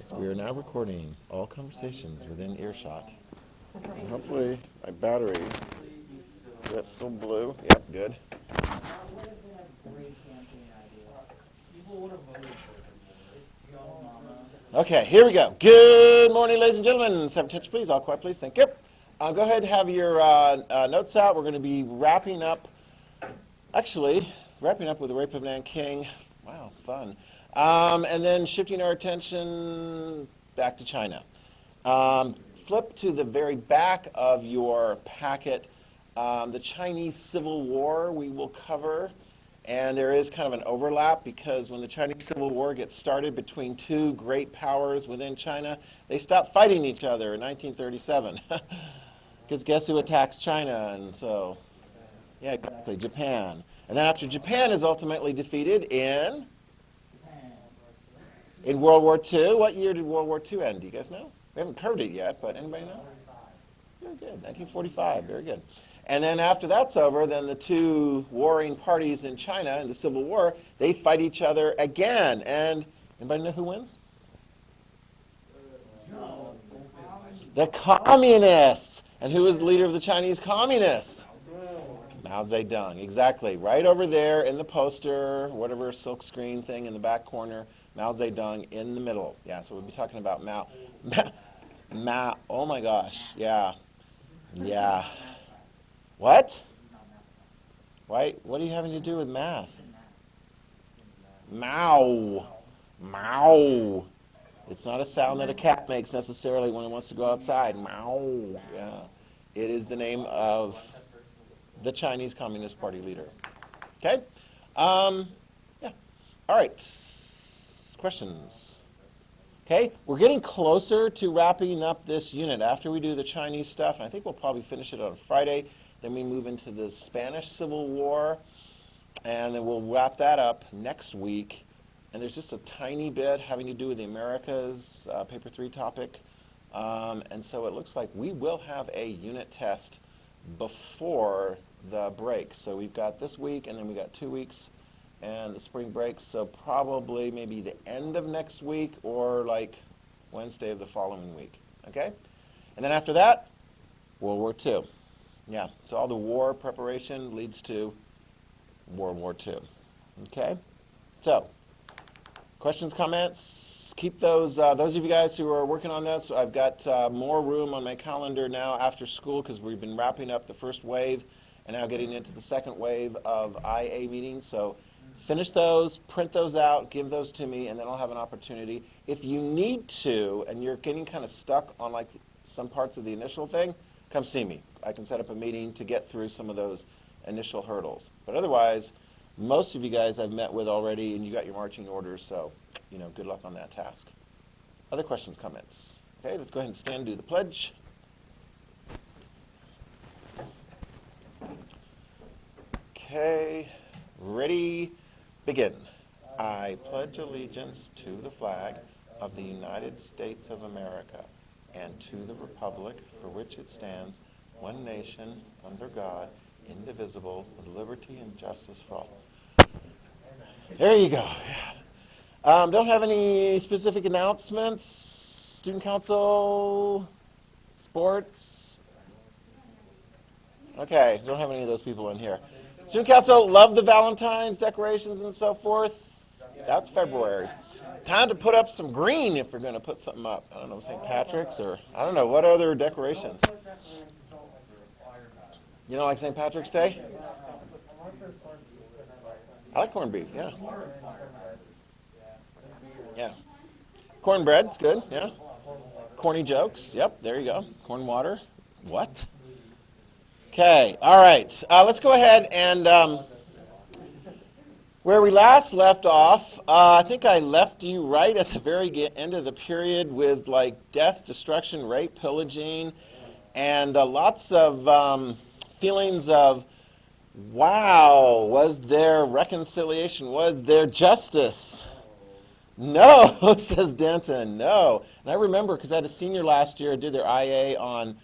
So we are now recording all conversations within earshot. And hopefully my battery, that's still blue. Yep, good. Okay, here we go. Good morning, ladies and gentlemen. Have attention, please. All quiet, please. Thank you. Go ahead and have your notes out. We're going to be wrapping up with the rape of Nanking. Wow, fun. And then shifting our attention back to China. Flip to the very back of your packet. The Chinese Civil War we will cover. And there is kind of an overlap because when the Chinese Civil War gets started between two great powers within China, they stopped fighting each other in 1937. Because guess who attacks China? And so, yeah, exactly, Japan. And then after Japan is ultimately defeated in World War II. What year did World War II end? Do you guys know? We haven't covered it yet, but anybody know? Very good, 1945, very good. And then after that's over, then the two warring parties in China in the Civil War, they fight each other again. And anybody know who wins? The communists. And who was the leader of the Chinese communists? Mao Zedong, exactly. Right over there in the poster, whatever silk screen thing in the back corner, Mao Zedong in the middle. Yeah, so we'll be talking about Mao. Mao, oh my gosh, yeah. Yeah. What? Why? What are you having to do with math? Mao. Mao. It's not a sound that a cat makes necessarily when it wants to go outside. Mao. Yeah. It is the name of the Chinese Communist Party leader. Okay? Yeah. All right. Questions? Okay? We're getting closer to wrapping up this unit after we do the Chinese stuff, and I think we'll probably finish it on Friday. Then we move into the Spanish Civil War, and then we'll wrap that up next week. And there's just a tiny bit having to do with the Americas, paper 3 topic. And so it looks like we will have a unit test before the break. So we've got this week, and then we got 2 weeks, and the spring break. So probably maybe the end of next week or like Wednesday of the following week. Okay? And then after that, World War II. Yeah, so all the war preparation leads to World War II. Okay? So, questions, comments? Keep those of you guys who are working on this, I've got more room on my calendar now after school because we've been wrapping up the first wave and now getting into the second wave of IA meetings. So finish those, print those out, give those to me, and then I'll have an opportunity. If you need to and you're getting kind of stuck on like some parts of the initial thing, come see me. I can set up a meeting to get through some of those initial hurdles. But otherwise, most of you guys I've met with already, and you got your marching orders, so, good luck on that task. Other questions, comments? Okay, let's go ahead and stand and do the pledge. Okay, ready, begin. I pledge allegiance to the flag of the United States of America and to the republic for which it stands, one nation, under God, indivisible, with liberty and justice for all. There you go. Don't have any specific announcements. Student council, sports. Okay, don't have any of those people in here. Student council, love the Valentine's decorations and so forth. That's February. Time to put up some green if we're going to put something up. I don't know, St. Patrick's or, I don't know, what other decorations? You don't like St. Patrick's Day? I like corned beef, yeah. Yeah. Cornbread, it's good, yeah. Corny jokes, yep, there you go. Corn water, what? Okay, all right. Let's go ahead and where we last left off, I think I left you right at the very end of the period with like death, destruction, rape, pillaging, and lots of feelings of, wow, was there reconciliation? Was there justice? No, says Denton, no. And I remember because I had a senior last year who did their IA on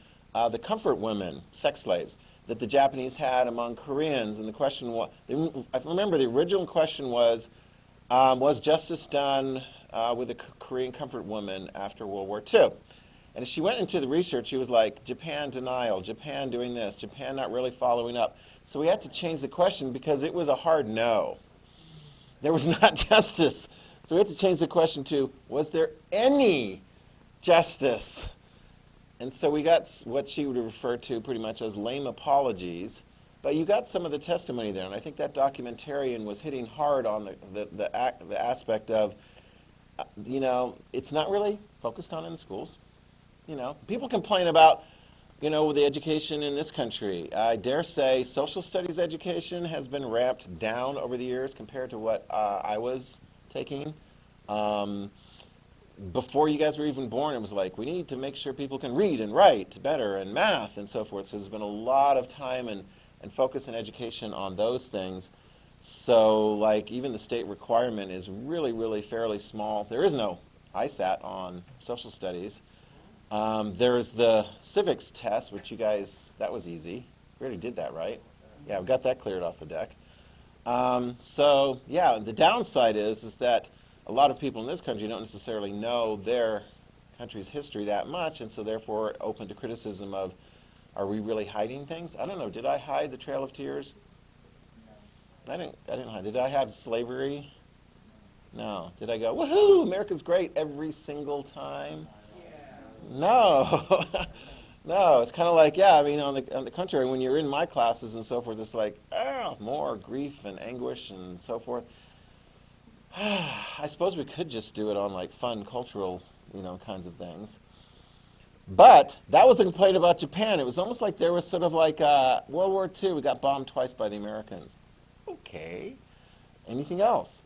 the comfort women, sex slaves, that the Japanese had among Koreans. And the question was, I remember the original question was justice done with a Korean comfort woman after World War II. And as she went into the research, she was like, Japan denial, Japan doing this, Japan not really following up. So we had to change the question because it was a hard no. There was not justice. So we had to change the question to, was there any justice? And so we got what she would refer to pretty much as lame apologies. But you got some of the testimony there. And I think that documentarian was hitting hard on the aspect of, it's not really focused on in the schools. People complain about, the education in this country. I dare say social studies education has been ramped down over the years compared to what I was taking. Before you guys were even born, it was like, we need to make sure people can read and write better and math and so forth. So there's been a lot of time and focus in education on those things. So like even the state requirement is really, really fairly small. There is no ISAT on social studies. There's the civics test, which you guys, that was easy. We already did that, right? Yeah, we got that cleared off the deck. So yeah, the downside is that a lot of people in this country don't necessarily know their country's history that much, and so therefore open to criticism of, are we really hiding things? I don't know. Did I hide the Trail of Tears? I didn't hide. Did I hide slavery? No. Did I go, woohoo, America's great every single time? No. No, it's kind of like, on the contrary, when you're in my classes and so forth, it's like, more grief and anguish and so forth. I suppose we could just do it on like fun, cultural, kinds of things. But that was a complaint about Japan. It was almost like there was sort of like World War II, we got bombed twice by the Americans. Okay. Anything else?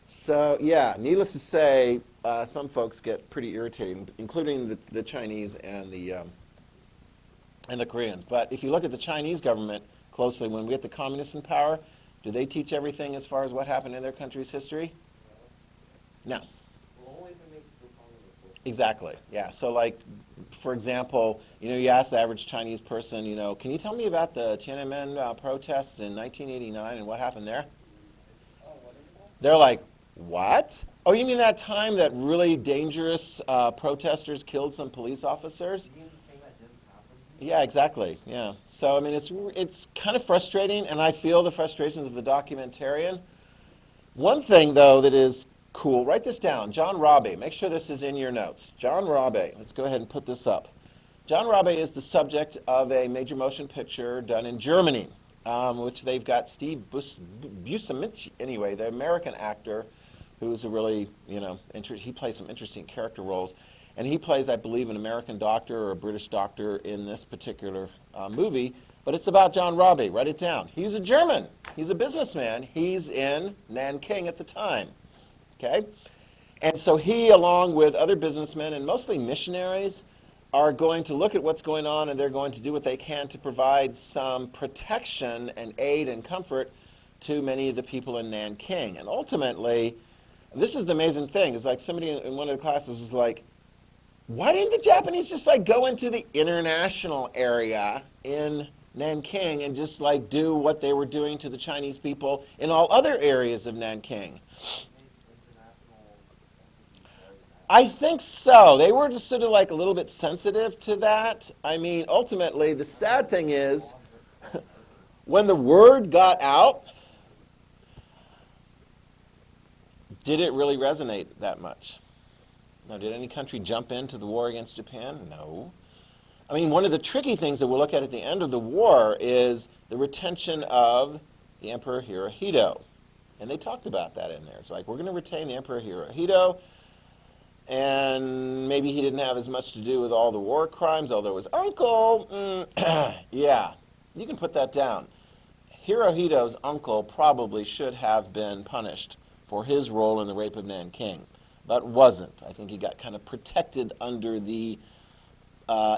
So, yeah, needless to say, some folks get pretty irritated, including the Chinese and the Koreans. But if you look at the Chinese government closely, when we get the communists in power, do they teach everything as far as what happened in their country's history? No. Exactly, yeah. So like, for example, you ask the average Chinese person, can you tell me about the Tiananmen protests in 1989 and what happened there? They're like, what? Oh, you mean that time that really dangerous protesters killed some police officers? Yeah, exactly, yeah. So, I mean, it's kind of frustrating, and I feel the frustrations of the documentarian. One thing, though, that is cool, write this down, John Rabe. Make sure this is in your notes. John Rabe, let's go ahead and put this up. John Rabe is the subject of a major motion picture done in Germany, which they've got Steve Buscemi, anyway, the American actor, who's a really, he plays some interesting character roles. And he plays, I believe, an American doctor or a British doctor in this particular movie. But it's about John Rabe. Write it down. He's a German. He's a businessman. He's in Nanking at the time. Okay? And so he, along with other businessmen and mostly missionaries, are going to look at what's going on, and they're going to do what they can to provide some protection and aid and comfort to many of the people in Nanking. And ultimately, this is the amazing thing. It's like somebody in one of the classes was like, why didn't the Japanese just like go into the international area in Nanking and just like do what they were doing to the Chinese people in all other areas of Nanking? I think so. They were just sort of like a little bit sensitive to that. I mean, ultimately, the sad thing is when the word got out, did it really resonate that much? Now, did any country jump into the war against Japan? No. I mean, one of the tricky things that we'll look at the end of the war is the retention of the Emperor Hirohito. And they talked about that in there. It's like, we're going to retain the Emperor Hirohito, and maybe he didn't have as much to do with all the war crimes, although his uncle, yeah, you can put that down. Hirohito's uncle probably should have been punished for his role in the rape of Nanking, but wasn't. I think he got kind of protected under the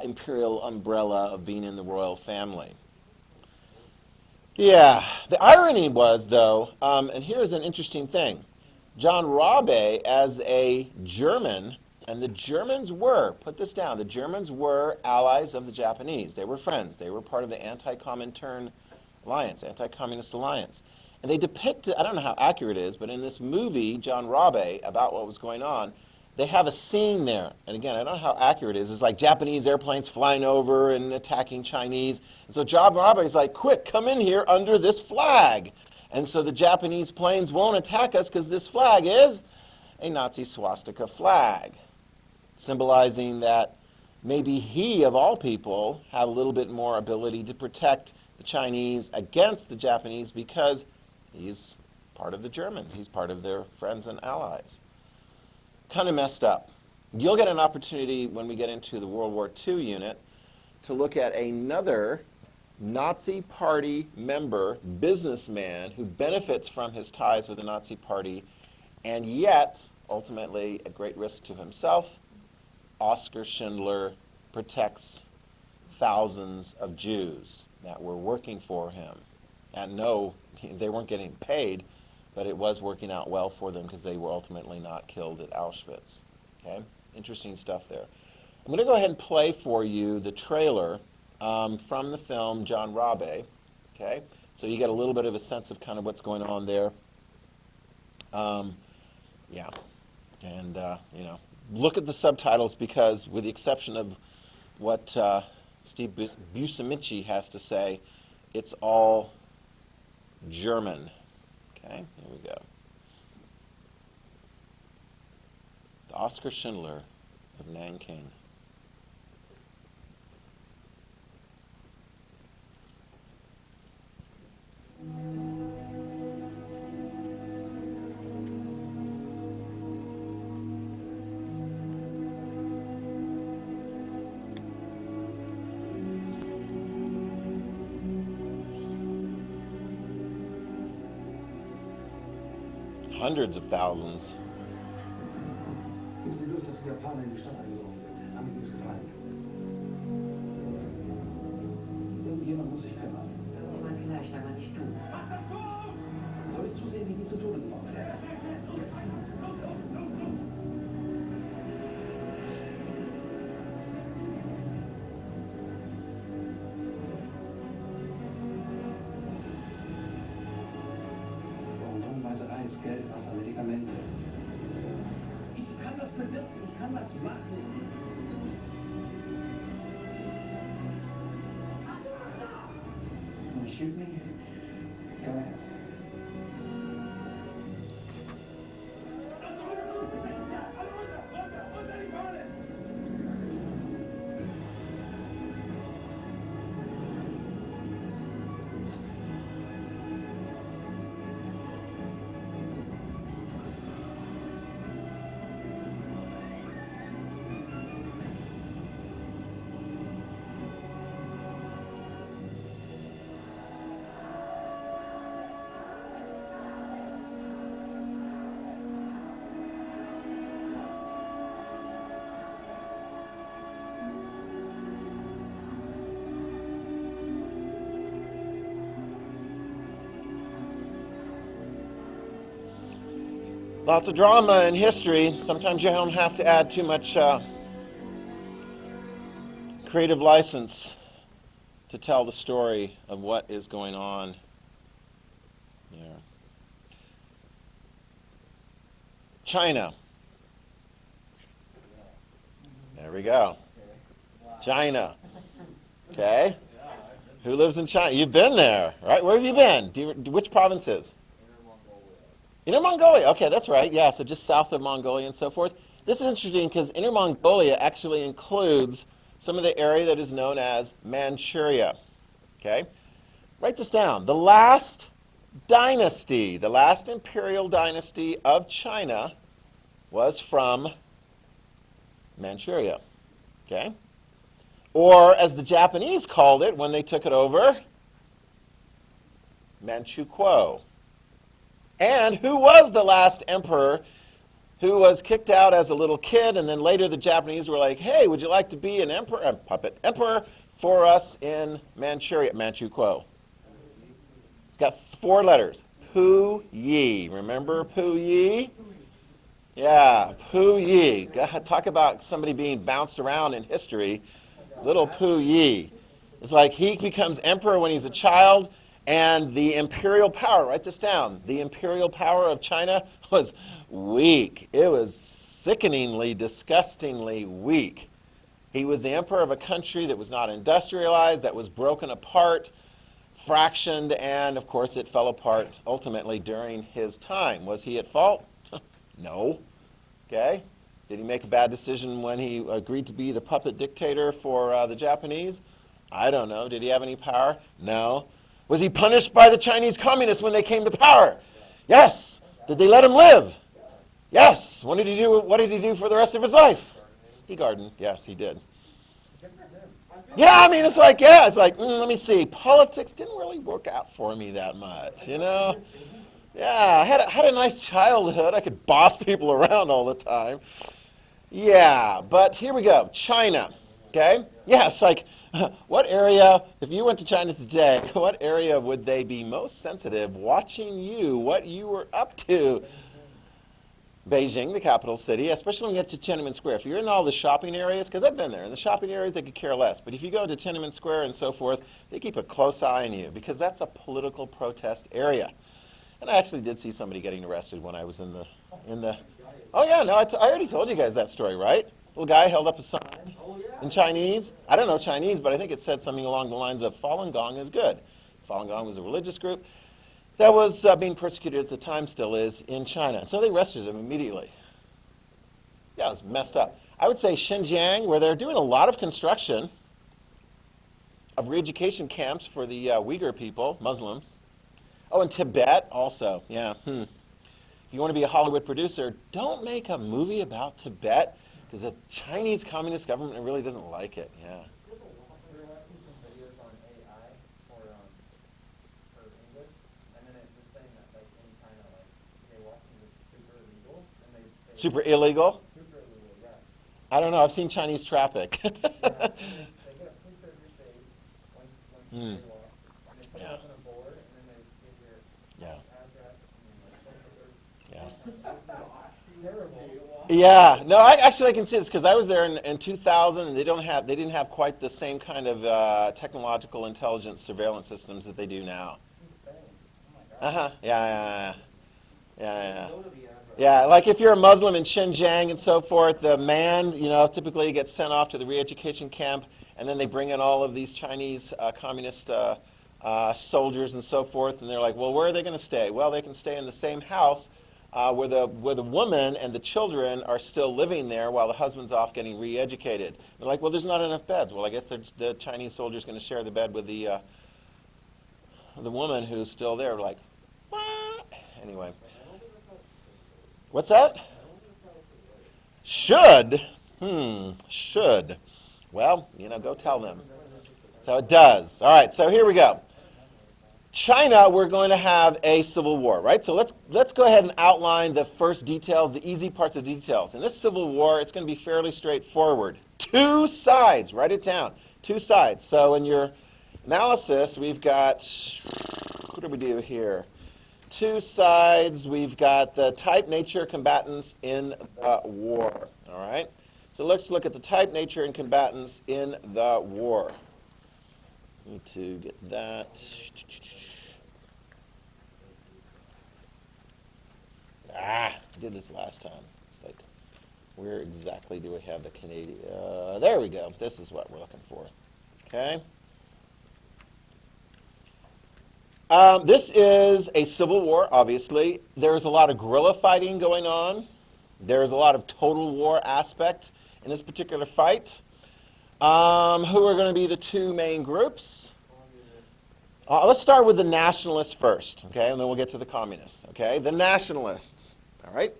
imperial umbrella of being in the royal family. Yeah, the irony was, though, and here's an interesting thing. John Rabe, as a German, and the Germans were, put this down, the Germans were allies of the Japanese. They were friends. They were part of the anti-Comintern alliance, anti-communist alliance. And they depict, I don't know how accurate it is, but in this movie, John Rabe, about what was going on, they have a scene there. And again, I don't know how accurate it is. It's like Japanese airplanes flying over and attacking Chinese. And so John Rabe is like, quick, come in here under this flag. And so the Japanese planes won't attack us because this flag is a Nazi swastika flag, symbolizing that maybe he, of all people, had a little bit more ability to protect the Chinese against the Japanese because he's part of the Germans. He's part of their friends and allies. Kind of messed up. You'll get an opportunity when we get into the World War II unit to look at another Nazi Party member, businessman, who benefits from his ties with the Nazi Party, and yet, ultimately, at great risk to himself, Oskar Schindler protects thousands of Jews that were working for him. And no, they weren't getting paid, but it was working out well for them because they were ultimately not killed at Auschwitz. Okay? Interesting stuff there. I'm going to go ahead and play for you the trailer from the film John Rabe. Okay? So you get a little bit of a sense of kind of what's going on there. Yeah. And, look at the subtitles because with the exception of what Steve Buscemichi has to say, it's all German. Okay, here we go. The Oskar Schindler of Nanking. Hundreds of thousands. Geben Sie durch, dass die Japaner in die Stadt eingedrungen sind. Haben Ihnen das gefallen? Irgendjemand muss sich kümmern. Irgendjemand vielleicht, aber nicht du. Soll ich zusehen, wie die zu Tode gebracht werden? Reis, Geld, Wasser, Medikamente. Ich kann das bewirken, ich kann das machen. Want to shoot me? Go ahead. Lots of drama in history. Sometimes you don't have to add too much creative license to tell the story of what is going on here. China. There we go. China. Okay. Who lives in China? You've been there, right? Where have you been? Which provinces? Inner Mongolia. Okay, that's right. Yeah, so just south of Mongolia and so forth. This is interesting because Inner Mongolia actually includes some of the area that is known as Manchuria. Okay? Write this down. The last dynasty, the last imperial dynasty of China was from Manchuria. Okay? Or as the Japanese called it when they took it over, Manchukuo. And who was the last emperor who was kicked out as a little kid, and then later the Japanese were like, hey, would you like to be an emperor, a puppet emperor for us in Manchuria, Manchukuo? It's got 4 letters. Pu Yi. Remember Pu Yi? Yeah, Pu Yi. God, talk about somebody being bounced around in history. Little Pu Yi. It's like he becomes emperor when he's a child, And the imperial power, write this down, the imperial power of China was weak. It was sickeningly, disgustingly weak. He was the emperor of a country that was not industrialized, that was broken apart, fractioned, and of course it fell apart ultimately during his time. Was he at fault? No. Okay? Did he make a bad decision when he agreed to be the puppet dictator for the Japanese? I don't know. Did he have any power? No. Was he punished by the Chinese communists when they came to power? Yes. Did they let him live? Yes. What did he do for the rest of his life? He gardened. Yes, he did. Yeah, I mean, it's like, let me see. Politics didn't really work out for me that much, you know? Yeah, I had a nice childhood. I could boss people around all the time. Yeah, but here we go. China, okay? Yeah, it's like, what area, if you went to China today, what area would they be most sensitive watching you, what you were up to? Beijing, the capital city, especially when you get to Tiananmen Square. If you're in all the shopping areas, because I've been there, in the shopping areas they could care less. But if you go to Tiananmen Square and so forth, they keep a close eye on you because that's a political protest area. And I actually did see somebody getting arrested when I was in the oh yeah, no, I already told you guys that story, right? Little guy held up a sign in Chinese. I don't know Chinese, but I think it said something along the lines of Falun Gong is good. Falun Gong was a religious group that was being persecuted at the time, still is, in China. So they arrested him immediately. Yeah, it was messed up. I would say Xinjiang, where they're doing a lot of construction of re-education camps for the Uyghur people, Muslims. Oh, and Tibet also, yeah. If you want to be a Hollywood producer, don't make a movie about Tibet, because the Chinese Communist government really doesn't like it, yeah. We were watching some videos on AI for English, and then it was saying that like in China, like they watching is super illegal, and they Super illegal? super illegal, yeah. I don't know, I've seen Chinese traffic. They get a picture of your face when you walk, and they put it up on a board, and then they get your Yeah. address and like social service. Yeah. Terrible. Yeah, no, I can see this because I was there in 2000, and they didn't have quite the same kind of technological intelligence surveillance systems that they do now. Yeah. Yeah, like if you're a Muslim in Xinjiang and so forth, the man, typically gets sent off to the re-education camp, and then they bring in all of these Chinese communist soldiers and so forth, and they're like, well, where are they going to stay? Well, they can stay in the same house where the woman and the children are still living there while the husband's off getting re-educated. They're like, well, there's not enough beds. Well, I guess the Chinese soldier's going to share the bed with the woman who's still there. Like, what? Anyway. What's that? Should? Should. Well, go tell them. That's how it does. All right, so here we go. China, we're going to have a civil war, right? So let's go ahead and outline the first details, the easy parts of the details. In this civil war, it's going to be fairly straightforward. Two sides, write it down. Two sides. So in your analysis, we've got, what do we do here? Two sides. We've got the type, nature, combatants in the war, all right? So let's look at the type, nature, and combatants in the war. Need to get that. I did this last time. It's like, where exactly do we have the Canadian? There we go. This is what we're looking for. Okay. This is a civil war, obviously. There's a lot of guerrilla fighting going on. There's a lot of total war aspect in this particular fight. Who are going to be the two main groups? Let's start with the nationalists first, okay, and then we'll get to the communists, okay? The nationalists, all right?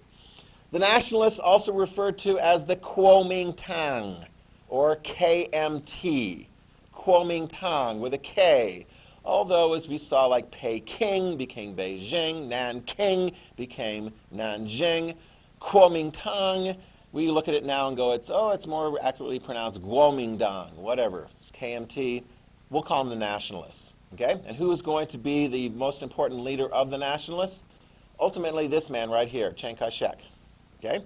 The nationalists, also referred to as the Kuomintang, or KMT, Kuomintang with a K. Although, as we saw, like Peking became Beijing, Nanking became Nanjing, Kuomintang, we look at it now and go, it's more accurately pronounced Guomindang, whatever. It's KMT. We'll call them the nationalists. Okay? And who is going to be the most important leader of the nationalists? Ultimately, this man right here, Chiang Kai-shek. Okay?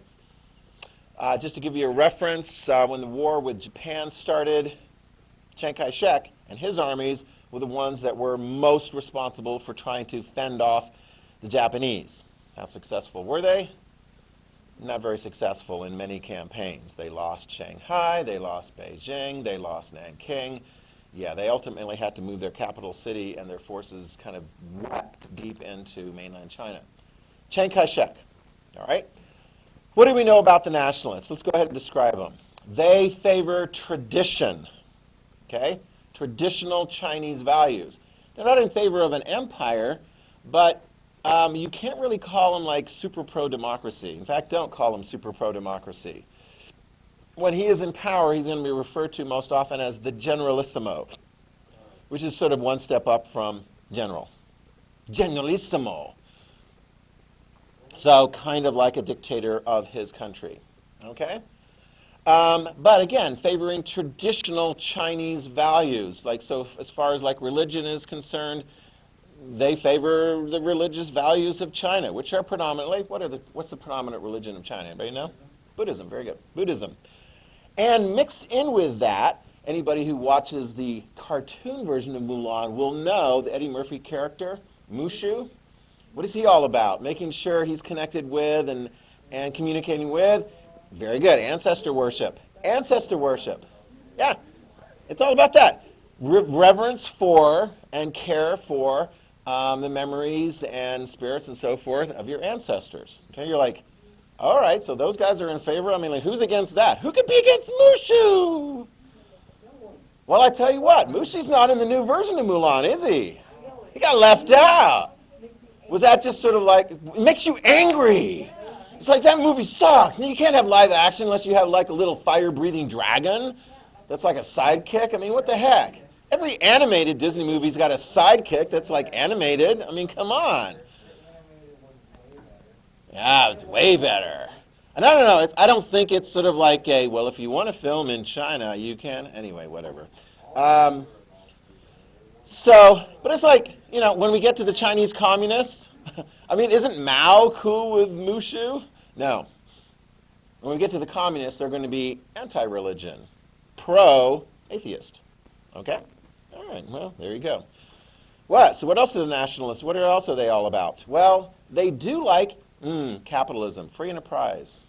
Just to give you a reference, when the war with Japan started, Chiang Kai-shek and his armies were the ones that were most responsible for trying to fend off the Japanese. How successful were they? Not very successful in many campaigns. They lost Shanghai, they lost Beijing, they lost Nanking. Yeah, they ultimately had to move their capital city and their forces kind of wept deep into mainland China. Chiang Kai-shek, all right? What do we know about the nationalists? Let's go ahead and describe them. They favor tradition, okay? Traditional Chinese values. They're not in favor of an empire, but you can't really call them like super pro-democracy. In fact, don't call them super pro-democracy. When he is in power, he's going to be referred to most often as the generalissimo, which is sort of one step up from general. Generalissimo. So kind of like a dictator of his country, okay? But again, favoring traditional Chinese values. Like, so as far as like religion is concerned, they favor the religious values of China, which are predominantly, what's the predominant religion of China? Anybody know? Buddhism, very good. Buddhism. And mixed in with that, anybody who watches the cartoon version of Mulan will know the Eddie Murphy character, Mushu. What is he all about? Making sure he's connected with and communicating with? Very good. Ancestor worship. Ancestor worship. Yeah, it's all about that. Reverence for and care for the memories and spirits and so forth of your ancestors. Okay, you're like, all right, so those guys are in favor. I mean, like, who's against that? Who could be against Mushu? Well, I tell you what, Mushu's not in the new version of Mulan, is he? He got left out. Was that just sort of like, it makes you angry? It's like, that movie sucks. You can't have live action unless you have like a little fire-breathing dragon that's like a sidekick. I mean, what the heck? Every animated Disney movie's got a sidekick that's like animated. I mean, come on. Yeah, it's way better. And I don't know, I don't think it's sort of like a, well, if you want to film in China, you can. Anyway, whatever. But it's like, you know, when we get to the Chinese communists, I mean, isn't Mao cool with Mushu? No. When we get to the communists, they're going to be anti-religion, pro-atheist. Okay? All right, well, there you go. So what else are the nationalists? What else are they all about? Well, they do like capitalism, free enterprise.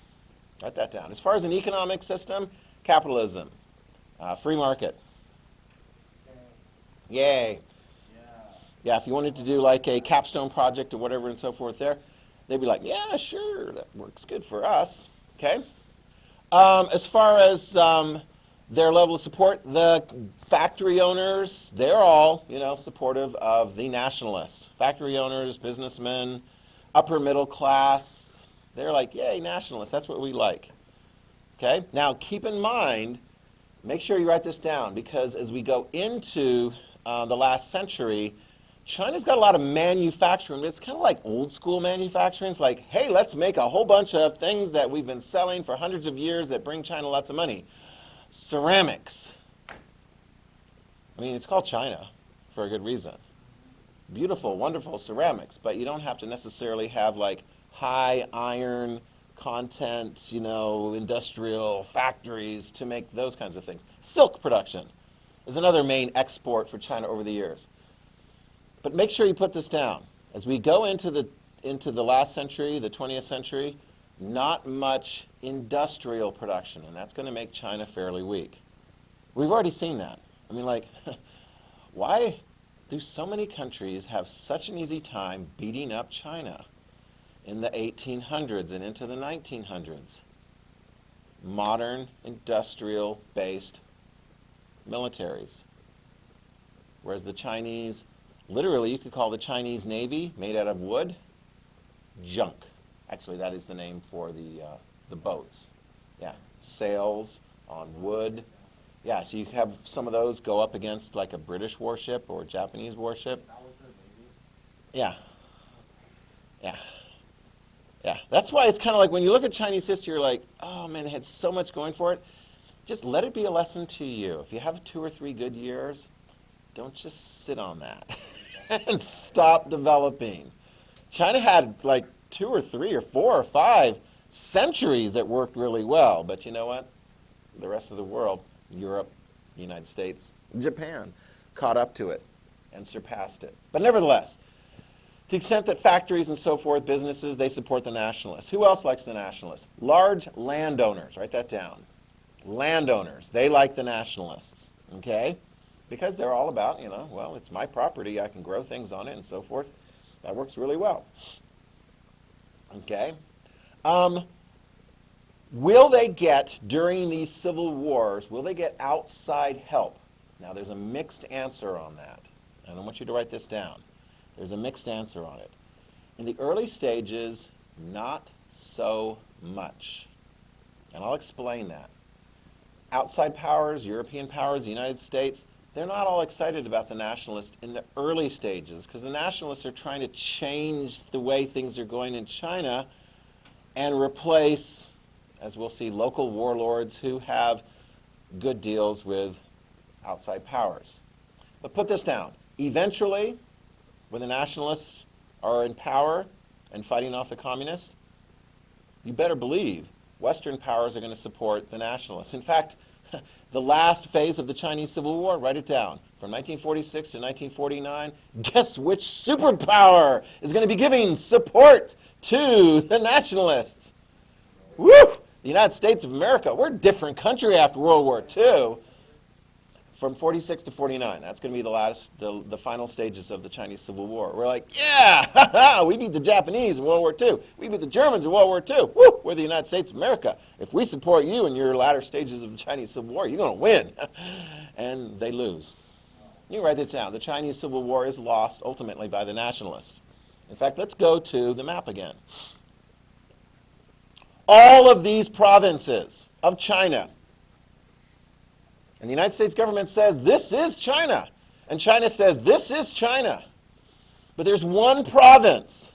Write that down. As far as an economic system, capitalism, free market. Yay. Yeah, if you wanted to do like a capstone project or whatever and so forth there, they'd be like, yeah, sure, that works good for us. Okay? As far as their level of support, the factory owners, they're all, you know, supportive of the nationalists. Factory owners, businessmen, upper middle class, they're like, yay, nationalists, that's what we like. Okay? Now, keep in mind, make sure you write this down, because as we go into the last century, China's got a lot of manufacturing, but it's kind of like old school manufacturing. It's like, hey, let's make a whole bunch of things that we've been selling for hundreds of years that bring China lots of money. Ceramics. I mean, it's called China for a good reason. Beautiful, wonderful ceramics, but you don't have to necessarily have like high iron content, you know, industrial factories to make those kinds of things. Silk production is another main export for China over the years. But make sure you put this down. As we go into the last century, the 20th century, not much industrial production, and that's going to make China fairly weak. We've already seen that. I mean, like, why do so many countries have such an easy time beating up China in the 1800s and into the 1900s? Modern, industrial-based militaries. Whereas the Chinese, literally, you could call the Chinese Navy, made out of wood, junk. Actually, that is the name for the boats. Yeah, sails on wood. Yeah, so you have some of those go up against like a British warship or a Japanese warship. Yeah. Yeah. Yeah. That's why it's kind of like when you look at Chinese history, you're like, oh man, they had so much going for it. Just let it be a lesson to you. If you have 2 or 3 good years, don't just sit on that and stop developing. China had like 2 or 3 or 4 or 5 centuries that worked really well. But you know what? The rest of the world, Europe, the United States, Japan, caught up to it. and surpassed it. But nevertheless, to the extent that factories and so forth, businesses, they support the nationalists. Who else likes the nationalists? Large landowners. Write that down. Landowners. They like the nationalists. Okay? Because they're all about, well, it's my property. I can grow things on it and so forth. That works really well. Okay? Will they get, during these civil wars, will they get outside help? Now, there's a mixed answer on that. I don't want you to write this down. There's a mixed answer on it. In the early stages, not so much. And I'll explain that. Outside powers, European powers, the United States, they're not all excited about the nationalists in the early stages because the nationalists are trying to change the way things are going in China and replace, as we'll see, local warlords who have good deals with outside powers. But put this down. Eventually, when the nationalists are in power and fighting off the communists, you better believe Western powers are going to support the nationalists. In fact, the last phase of the Chinese Civil War, write it down, from 1946 to 1949, guess which superpower is going to be giving support to the nationalists? Woo! The United States of America. We're a different country after World War II. From 46 to 49, that's going to be the final stages of the Chinese Civil War. We're like, yeah, we beat the Japanese in World War II. We beat the Germans in World War II. Woo, we're the United States of America. If we support you in your latter stages of the Chinese Civil War, you're going to win. And they lose. You can write this down. The Chinese Civil War is lost ultimately by the nationalists. In fact, let's go to the map again. All of these provinces of China, and the United States government says, this is China. And China says, this is China. But there's one province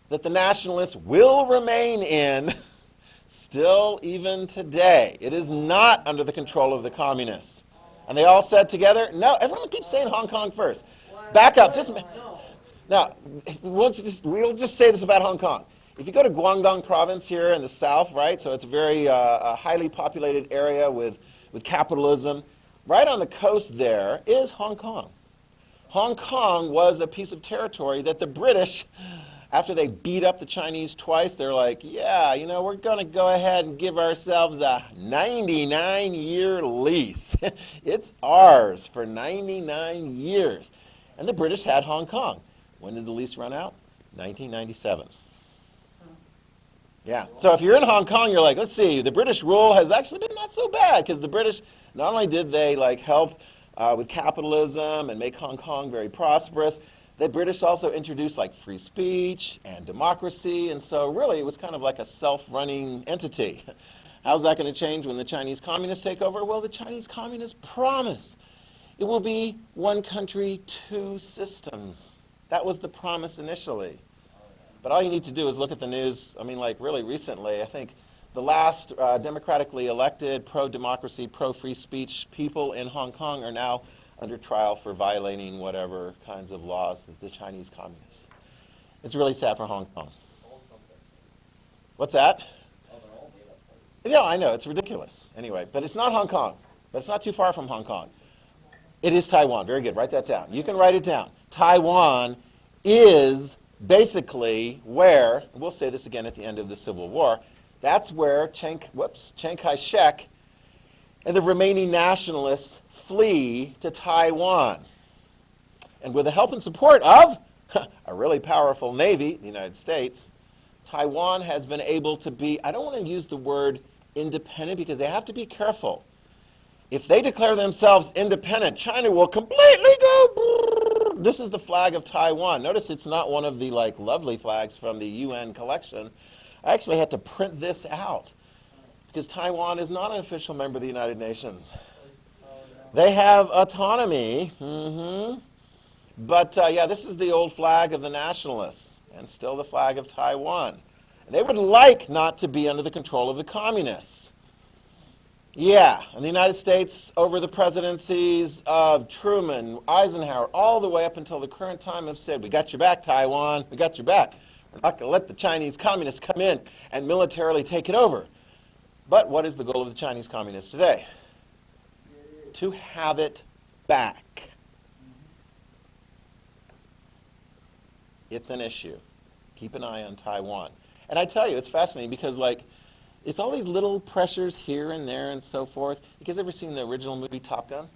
that the nationalists will remain in still even today. It is not under the control of the communists. And they all said together, no, everyone keeps saying Hong Kong first. Back up. Now, we'll just say this about Hong Kong. If you go to Guangdong province here in the south, right, so it's a very highly populated area with capitalism. Right on the coast there is Hong Kong. Hong Kong was a piece of territory that the British, after they beat up the Chinese twice, they're like, yeah, we're going to go ahead and give ourselves a 99-year lease. It's ours for 99 years. And the British had Hong Kong. When did the lease run out? 1997. Yeah. So if you're in Hong Kong, you're like, let's see, the British rule has actually been not so bad because the British, not only did they help with capitalism and make Hong Kong very prosperous, the British also introduced free speech and democracy, and so really it was kind of like a self-running entity. How's that going to change when the Chinese communists take over? Well, the Chinese communists promise it will be one country, two systems. That was the promise initially. But all you need to do is look at the news. I mean, really recently, I think the last democratically elected pro-democracy, pro-free speech people in Hong Kong are now under trial for violating whatever kinds of laws that the Chinese communists. It's really sad for Hong Kong. What's that? Yeah, I know, it's ridiculous. Anyway, but it's not Hong Kong. But it's not too far from Hong Kong. It is Taiwan. Very good. Write that down. You can write it down. Taiwan is basically where, and we'll say this again at the end of the Civil War, that's where Chiang Kai-shek and the remaining nationalists flee to Taiwan. And with the help and support of a really powerful Navy, the United States, Taiwan has been able to be, I don't want to use the word independent because they have to be careful. If they declare themselves independent, China will completely go. This is the flag of Taiwan. Notice it's not one of the lovely flags from the UN collection. I actually had to print this out because Taiwan is not an official member of the United Nations. They have autonomy. But yeah, this is the old flag of the nationalists and still the flag of Taiwan. And they would like not to be under the control of the communists. Yeah, and the United States, over the presidencies of Truman, Eisenhower, all the way up until the current time have said, we got your back, Taiwan, we got your back. We're not going to let the Chinese communists come in and militarily take it over. But what is the goal of the Chinese communists today? To have it back. It's an issue. Keep an eye on Taiwan. And I tell you, it's fascinating because, like, it's all these little pressures here and there and so forth. You guys ever seen the original movie Top Gun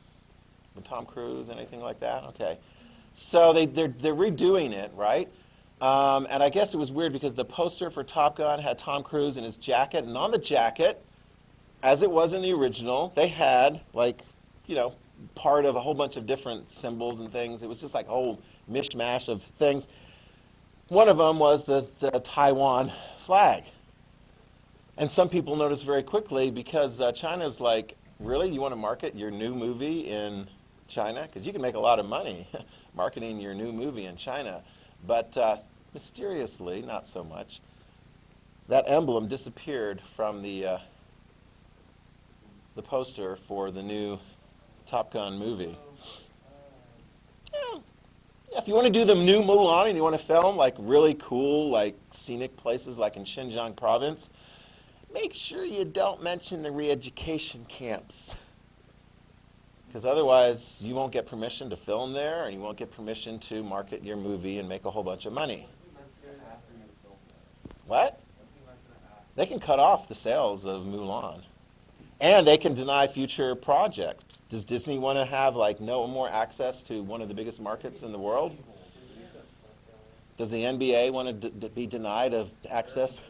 with Tom Cruise, anything like that? Okay. So they're redoing it, right? And I guess it was weird because the poster for Top Gun had Tom Cruise in his jacket, and on the jacket, as it was in the original, they had, like, you know, part of a whole bunch of different symbols and things. It was just like a whole mishmash of things. One of them was the Taiwan flag. And some people noticed very quickly because China's like, really, you want to market your new movie in China? Because you can make a lot of money marketing your new movie in China. But mysteriously, not so much, that emblem disappeared from the poster for the new Top Gun movie. Yeah, if you want to do the new Mulan and you want to film like really cool, like scenic places like in Xinjiang province, make sure you don't mention the re-education camps. Because otherwise you won't get permission to film there and you won't get permission to market your movie and make a whole bunch of money. What? They can cut off the sales of Mulan. And they can deny future projects. Does Disney want to have like no more access to one of the biggest markets in the world? Does the NBA want to be denied of access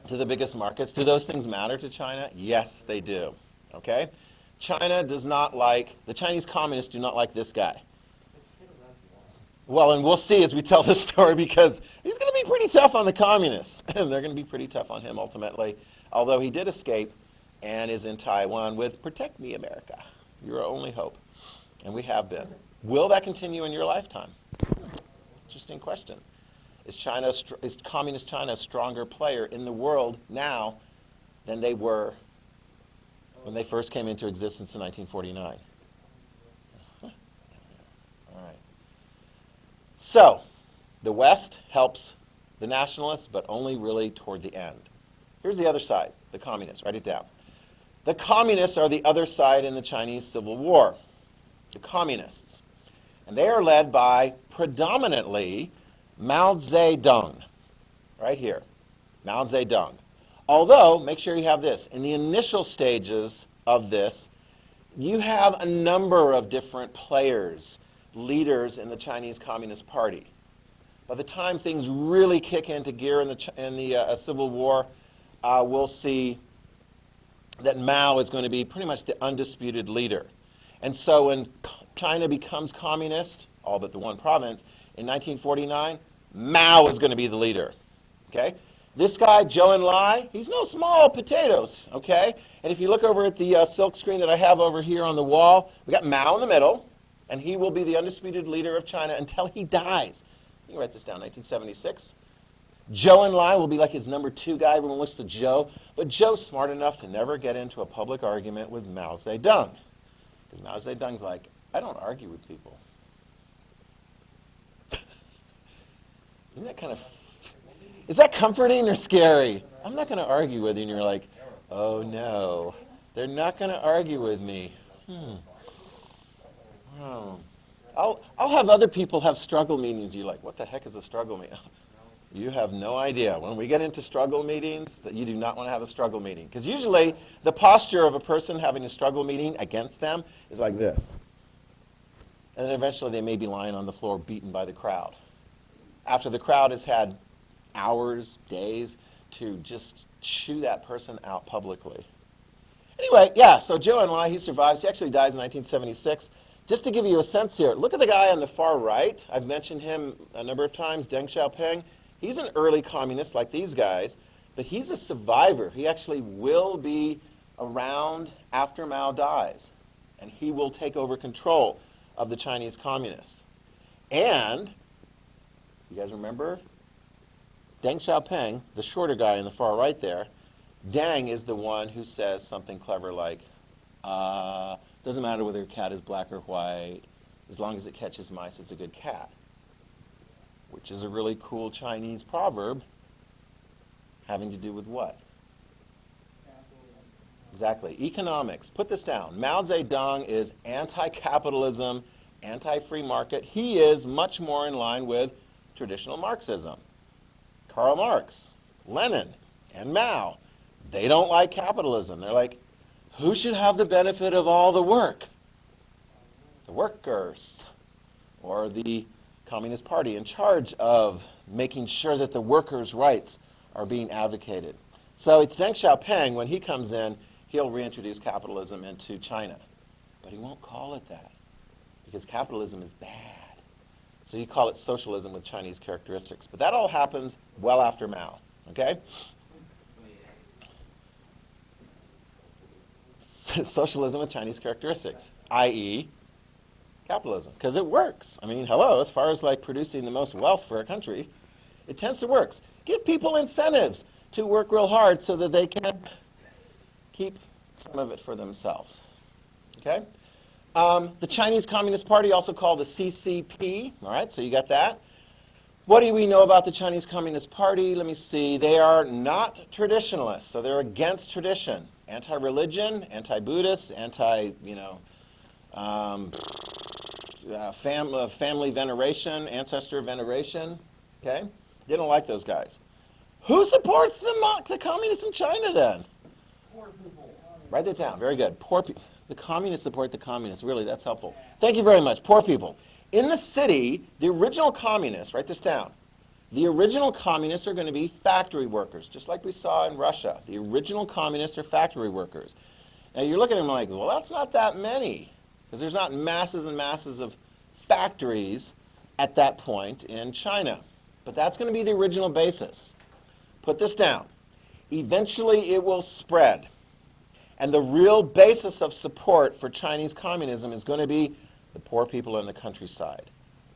to the biggest markets? Do those things matter to China? Yes, they do. Okay? China does not like, the Chinese communists do not like this guy. Well, and we'll see as we tell this story because he's going to be pretty tough on the communists. And they're going to be pretty tough on him ultimately. Although he did escape and is in Taiwan with Protect Me, America. You're our only hope. And we have been. Will that continue in your lifetime? Interesting question. Is Communist China a stronger player in the world now than they were when they first came into existence in 1949? All right. So, the West helps the nationalists, but only really toward the end. Here's the other side, the communists. Write it down. The communists are the other side in the Chinese Civil War. The communists. And they are led by predominantly Mao Zedong. Right here. Mao Zedong. Although, make sure you have this. In the initial stages of this, you have a number of different players, leaders in the Chinese Communist Party. By the time things really kick into gear in the Civil War, we'll see that Mao is going to be pretty much the undisputed leader. And so when China becomes communist, all but the one province, in 1949, Mao is going to be the leader. Okay? This guy, Zhou Enlai, he's no small potatoes. Okay? And if you look over at the silk screen that I have over here on the wall, we got Mao in the middle, and he will be the undisputed leader of China until he dies. You can write this down, 1976. Zhou Enlai will be like his number 2 guy. Everyone looks to Zhou. But Zhou's smart enough to never get into a public argument with Mao Zedong. Because Mao Zedong's like, I don't argue with people. Isn't that kind of, is that comforting or scary? I'm not going to argue with you. And you're like, oh no, they're not going to argue with me. I'll have other people have struggle meetings. You're like, what the heck is a struggle meeting? You have no idea. When we get into struggle meetings, that you do not want to have a struggle meeting. Because usually the posture of a person having a struggle meeting against them is like this. And then eventually they may be lying on the floor beaten by the crowd. After the crowd has had hours, days to just chew that person out publicly. Anyway, yeah, so Zhou Enlai, he survives. He actually dies in 1976. Just to give you a sense here, look at the guy on the far right. I've mentioned him a number of times, Deng Xiaoping. He's an early communist like these guys, but he's a survivor. He actually will be around after Mao dies, and he will take over control of the Chinese communists. And, you guys remember? Deng Xiaoping, the shorter guy in the far right there, Deng is the one who says something clever like, doesn't matter whether a cat is black or white, as long as it catches mice, it's a good cat. Which is a really cool Chinese proverb having to do with what? Exactly. Economics. Put this down. Mao Zedong is anti-capitalism, anti-free market. He is much more in line with traditional Marxism. Karl Marx, Lenin, and Mao, they don't like capitalism. They're like, who should have the benefit of all the work? The workers, or the Communist Party in charge of making sure that the workers' rights are being advocated. So it's Deng Xiaoping, when he comes in, he'll reintroduce capitalism into China. But he won't call it that, because capitalism is bad. So you call it socialism with Chinese characteristics. But that all happens well after Mao, okay? Socialism with Chinese characteristics, i.e. capitalism, because it works. I mean, hello, as far as like producing the most wealth for a country, it tends to work. Give people incentives to work real hard so that they can keep some of it for themselves, okay? The Chinese Communist Party, also called the CCP, all right, so you got that. What do we know about the Chinese Communist Party? Let me see. They are not traditionalists, so they're against tradition. Anti-religion, anti-Buddhist, family veneration, ancestor veneration, okay? They don't like those guys. Who supports the communists in China then? Poor people. Write that down. Very good. Poor people. The communists support the communists. Really, that's helpful. Thank you very much. Poor people. In the city, the original communists, write this down. The original communists are going to be factory workers, just like we saw in Russia. The original communists are factory workers. Now you're looking at them like, well, that's not that many, because there's not masses and masses of factories at that point in China. But that's going to be the original basis. Put this down. Eventually it will spread. And the real basis of support for Chinese communism is going to be the poor people in the countryside.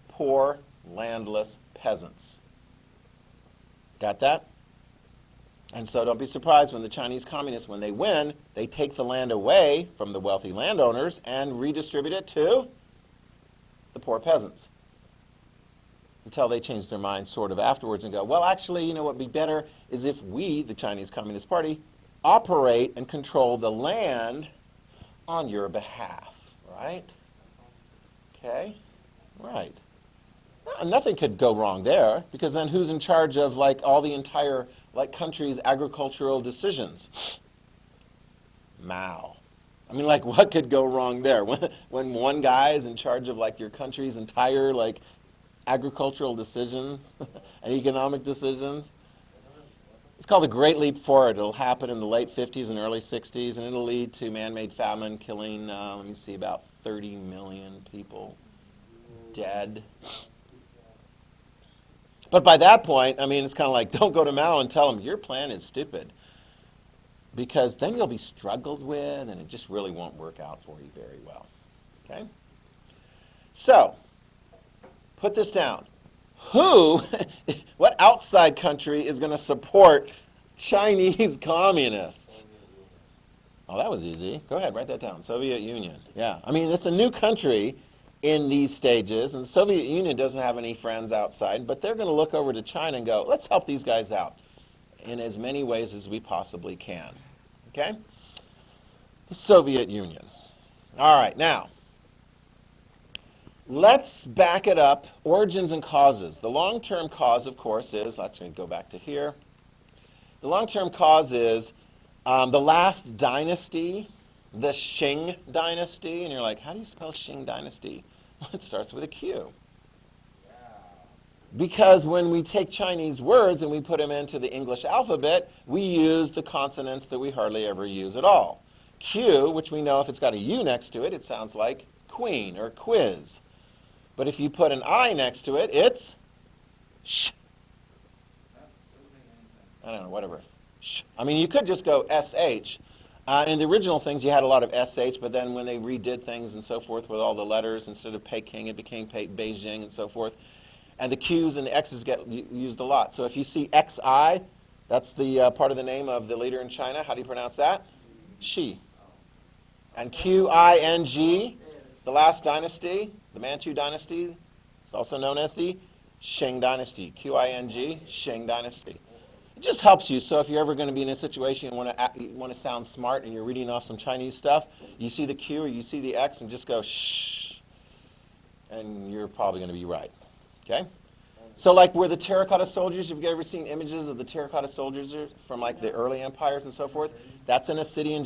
Poor, landless peasants. Got that? And so don't be surprised when the Chinese communists, when they win, they take the land away from the wealthy landowners and redistribute it to the poor peasants. Until they change their minds sort of afterwards and go, well, actually, you know what would be better is if we, the Chinese Communist Party, operate and control the land on your behalf, right? Okay, right. Well, nothing could go wrong there, because then who's in charge of like all the entire like country's agricultural decisions? Mao. I mean, like, what could go wrong there? When one guy is in charge of like your country's entire like agricultural decisions and economic decisions. It's called the Great Leap Forward. It'll happen in the late 50s and early 60s, and it'll lead to man-made famine, killing, about 30 million people dead. But by that point, I mean, it's kind of like, don't go to Mao and tell him, your plan is stupid. Because then you'll be struggled with, and it just really won't work out for you very well. Okay? So, put this down. What outside country is going to support Chinese communists? Oh, that was easy. Go ahead, write that down. Soviet Union. Yeah. I mean, it's a new country in these stages, and the Soviet Union doesn't have any friends outside, but they're going to look over to China and go, let's help these guys out in as many ways as we possibly can. Okay? The Soviet Union. All right, now, let's back it up. Origins and causes. The long-term cause, of course, is, let's go back to here. The long-term cause is the last dynasty, the Qing dynasty. And you're like, how do you spell Qing dynasty? Well, it starts with a Q. Because when we take Chinese words and we put them into the English alphabet, we use the consonants that we hardly ever use at all. Q, which we know if it's got a U next to it, it sounds like queen or quiz. But if you put an I next to it, it's sh. I don't know, whatever. Sh. I mean, you could just go SH. In the original things, you had a lot of SH, but then when they redid things and so forth with all the letters, instead of Peking, it became Beijing and so forth. And the Q's and the X's get used a lot. So if you see XI, that's the part of the name of the leader in China. How do you pronounce that? Xi. And QING, the last dynasty, the Manchu dynasty, it's also known as the Qing dynasty. QING, Qing dynasty. It just helps you. So if you're ever going to be in a situation you want to sound smart and you're reading off some Chinese stuff, you see the Q or you see the X and just go shh. And you're probably going to be right. Okay? So like where the terracotta soldiers, have you ever seen images of the terracotta soldiers from like the early empires and so forth? That's in a city in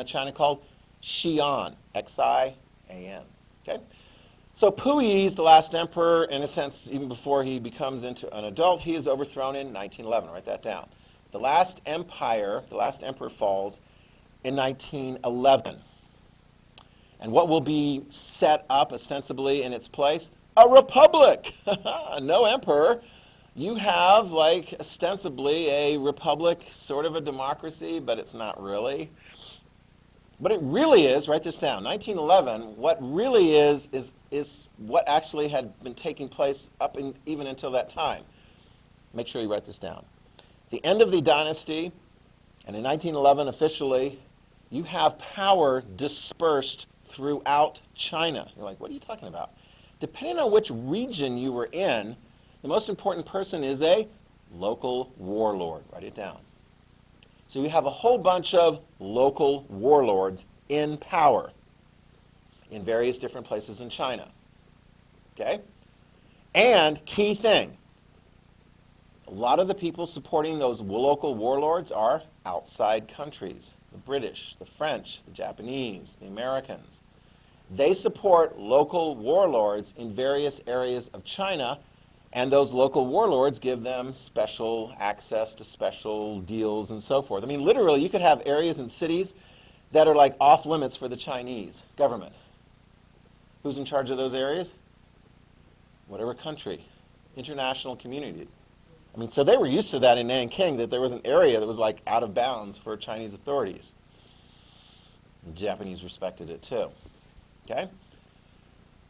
China called Xi'an, Xian. Okay? So Puyi is the last emperor, in a sense, even before he becomes into an adult. He is overthrown in 1911. Write that down. The last emperor falls in 1911. And what will be set up ostensibly in its place? A republic. No emperor. You have, like, ostensibly a republic, sort of a democracy, but it's not really. What it really is, write this down, 1911, what really is what actually had been taking place even until that time. Make sure you write this down. The end of the dynasty, and in 1911 officially, you have power dispersed throughout China. You're like, what are you talking about? Depending on which region you were in, the most important person is a local warlord. Write it down. So you have a whole bunch of local warlords in power in various different places in China. Okay? And key thing, a lot of the people supporting those local warlords are outside countries. The British, the French, the Japanese, the Americans. They support local warlords in various areas of China, and those local warlords give them special access to special deals and so forth. I mean, literally, you could have areas and cities that are like off limits for the Chinese government. Who's in charge of those areas? Whatever country, international community. I mean, so they were used to that in Nanking, that there was an area that was like out of bounds for Chinese authorities. The Japanese respected it too. Okay?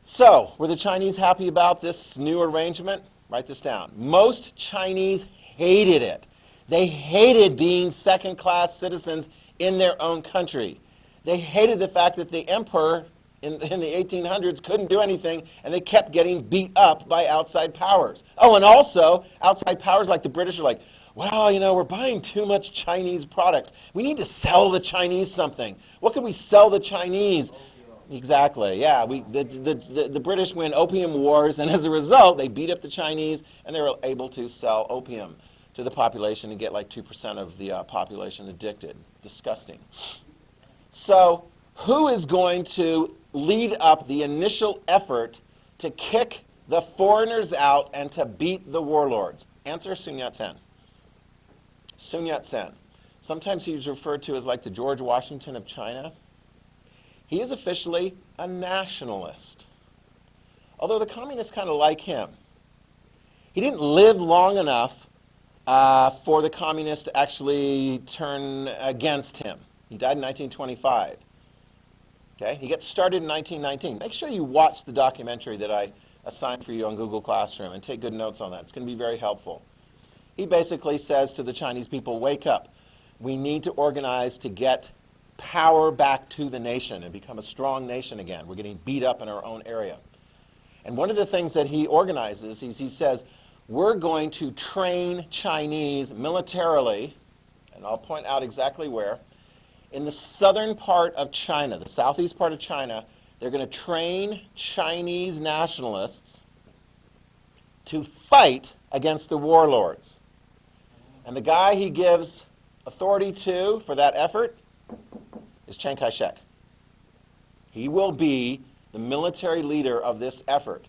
So, were the Chinese happy about this new arrangement? Write this down. Most Chinese hated it. They hated being second-class citizens in their own country. They hated the fact that the emperor in the 1800s couldn't do anything, and they kept getting beat up by outside powers. Oh, and also, outside powers like the British are like, well, you know, we're buying too much Chinese products. We need to sell the Chinese something. What could we sell the Chinese? Exactly, yeah. The British win opium wars, and as a result, they beat up the Chinese, and they were able to sell opium to the population and get like 2% of the population addicted. Disgusting. So, who is going to lead up the initial effort to kick the foreigners out and to beat the warlords? Answer, Sun Yat-sen. Sun Yat-sen. Sometimes he's referred to as like the George Washington of China. He is officially a nationalist. Although the communists kind of like him. He didn't live long enough for the communists to actually turn against him. He died in 1925. Okay? He gets started in 1919. Make sure you watch the documentary that I assigned for you on Google Classroom and take good notes on that. It's going to be very helpful. He basically says to the Chinese people, wake up. We need to organize to get power back to the nation and become a strong nation again. We're getting beat up in our own area. And one of the things that he organizes is he says, we're going to train Chinese militarily, and I'll point out exactly where, in the southern part of China, the southeast part of China, they're going to train Chinese nationalists to fight against the warlords. And the guy he gives authority to for that effort is Chiang Kai-shek. He will be the military leader of this effort.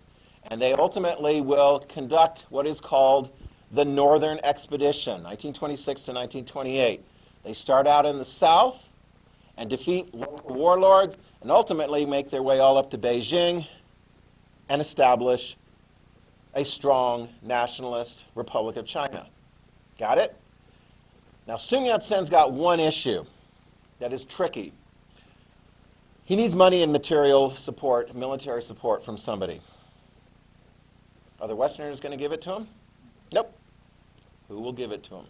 And they ultimately will conduct what is called the Northern Expedition, 1926 to 1928. They start out in the south and defeat local warlords and ultimately make their way all up to Beijing and establish a strong nationalist Republic of China. Got it? Now, Sun Yat-sen's got one issue that is tricky. He needs money and material support, military support from somebody. Are the Westerners going to give it to him? Nope. Who will give it to him?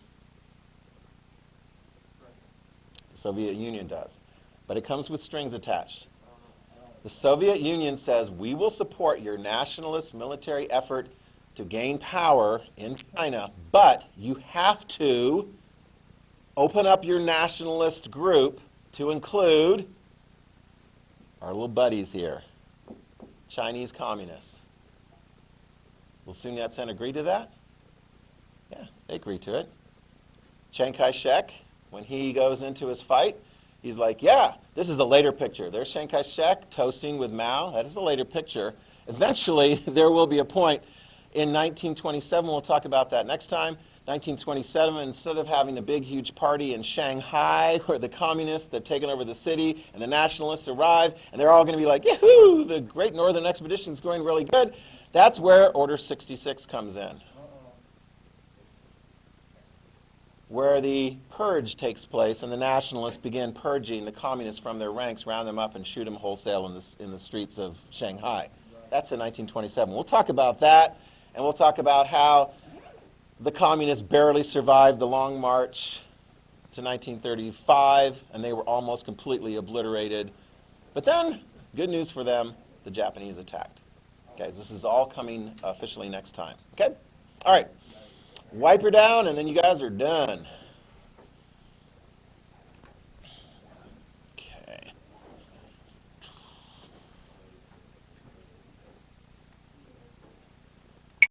The Soviet Union does. But it comes with strings attached. The Soviet Union says, we will support your nationalist military effort to gain power in China, but you have to open up your nationalist group to include our little buddies here. Chinese communists. Will Sun Yat-sen agree to that? Yeah, they agree to it. Chiang Kai-shek, when he goes into his fight, he's like, yeah, this is a later picture. There's Chiang Kai-shek toasting with Mao. That is a later picture. Eventually, there will be a point in 1927, we'll talk about that next time, 1927, instead of having a big, huge party in Shanghai where the communists have taken over the city and the nationalists arrive, and they're all going to be like, yahoo, the Great Northern Expedition is going really good, that's where Order 66 comes in, where the purge takes place and the nationalists begin purging the communists from their ranks, round them up, and shoot them wholesale in the streets of Shanghai. That's in 1927. We'll talk about that, and we'll talk about how the communists barely survived the Long March to 1935, and they were almost completely obliterated. But then, good news for them, the Japanese attacked. Okay, this is all coming officially next time. Okay? All right. Wipe her down, and then you guys are done.